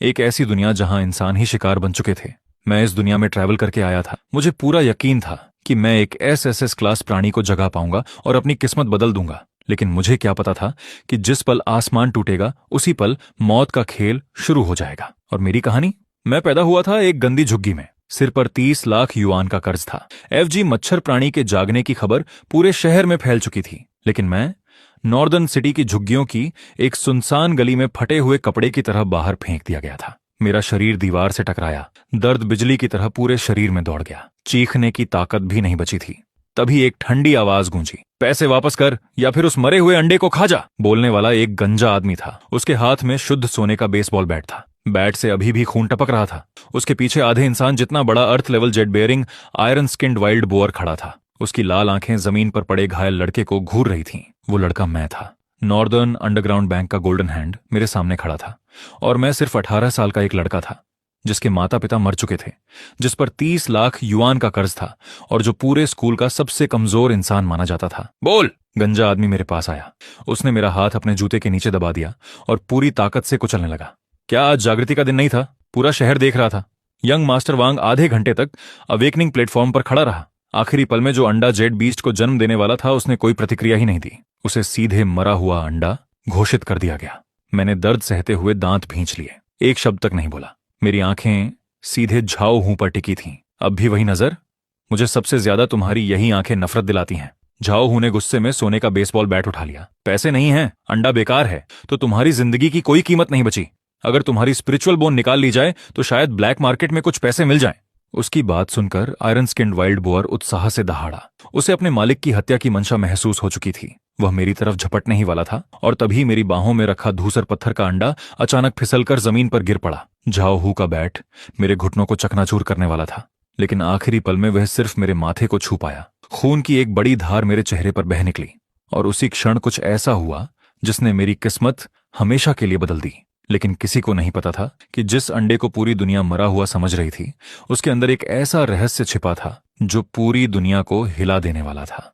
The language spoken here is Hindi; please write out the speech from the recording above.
एक ऐसी दुनिया जहां इंसान ही शिकार बन चुके थे। मैं इस दुनिया में ट्रैवल करके आया था। मुझे पूरा यकीन था कि मैं एक एसएसएस क्लास प्राणी को जगा पाऊंगा और अपनी किस्मत बदल दूंगा। लेकिन मुझे क्या पता था कि जिस पल आसमान टूटेगा उसी पल मौत का खेल शुरू हो जाएगा। और मेरी कहानी, मैं पैदा हुआ था एक गंदी झुग्गी में। सिर पर 30 लाख युआन का कर्ज था। एफजी मच्छर प्राणी के जागने की खबर पूरे शहर में फैल चुकी थी। लेकिन मैं नॉर्दर्न सिटी की झुग्गियों की एक सुनसान गली में फटे हुए कपड़े की तरह बाहर फेंक दिया गया था। मेरा शरीर दीवार से टकराया। दर्द बिजली की तरह पूरे शरीर में दौड़ गया। चीखने की ताकत भी नहीं बची थी। तभी एक ठंडी आवाज गूंजी, पैसे वापस कर या फिर उस मरे हुए अंडे को खा जा। बोलने वाला एक गंजा आदमी था। उसके हाथ में शुद्ध सोने का बेसबॉल बैट था। बैट से अभी भी खून टपक रहा था। उसके पीछे आधे इंसान जितना बड़ा earth level jet bearing iron skinned wild boar खड़ा था। उसकी लाल आंखें जमीन पर पड़े घायल लड़के को घूर रही थीं। वो लड़का मैं था। नॉर्दर्न अंडरग्राउंड बैंक का गोल्डन हैंड मेरे सामने खड़ा था। और मैं सिर्फ 18 साल का एक लड़का था जिसके माता पिता मर चुके थे, जिस पर 30 लाख युआन का कर्ज था और जो पूरे स्कूल का सबसे कमजोर इंसान माना जाता था। बोल! गंजा आदमी मेरे पास आया। उसने मेरा हाथ अपने जूते के नीचे दबा दिया और पूरी ताकत से कुचलने लगा। क्या आज जागृति का दिन नहीं था? पूरा शहर देख रहा था। यंग मास्टर वांग आधे घंटे तक अवेकनिंग प्लेटफॉर्म पर खड़ा रहा। आखिरी पल में जो अंडा जेट बीस्ट को जन्म देने वाला था उसने कोई प्रतिक्रिया ही नहीं दी। उसे सीधे मरा हुआ अंडा घोषित कर दिया गया। मैंने दर्द सहते हुए दांत भींच लिए। एक शब्द तक नहीं बोला। मेरी आंखें सीधे झाओ हूं पर टिकी थीं। अब भी वही नजर। मुझे सबसे ज्यादा तुम्हारी यही आंखें नफरत दिलाती हैं। झाओ हूं ने गुस्से में सोने का बेसबॉल बैट उठा लिया। पैसे नहीं हैं, अंडा बेकार है, तो तुम्हारी जिंदगी की कोई कीमत नहीं बची। अगर तुम्हारी स्पिरिचुअल बोन निकाल ली जाए तो शायद ब्लैक मार्केट में कुछ पैसे मिल जाएं। उसकी बात सुनकर आयरन स्किन्ड वाइल्ड बोअर उत्साह से दहाड़ा। उसे अपने मालिक की हत्या की मंशा महसूस हो चुकी थी। वह मेरी तरफ झपटने ही वाला था और तभी मेरी बाहों में रखा धूसर पत्थर का अंडा अचानक फिसलकर जमीन पर गिर पड़ा। झाओ हू का बैट मेरे घुटनों को चकनाचूर करने वाला था, लेकिन आखिरी पल में वह सिर्फ मेरे माथे को छू पाया। खून की एक बड़ी धार मेरे चेहरे पर बह निकली और उसी क्षण कुछ ऐसा हुआ जिसने मेरी किस्मत हमेशा के लिए बदल दी। लेकिन किसी को नहीं पता था कि जिस अंडे को पूरी दुनिया मरा हुआ समझ रही थी उसके अंदर एक ऐसा रहस्य छिपा था जो पूरी दुनिया को हिला देने वाला था।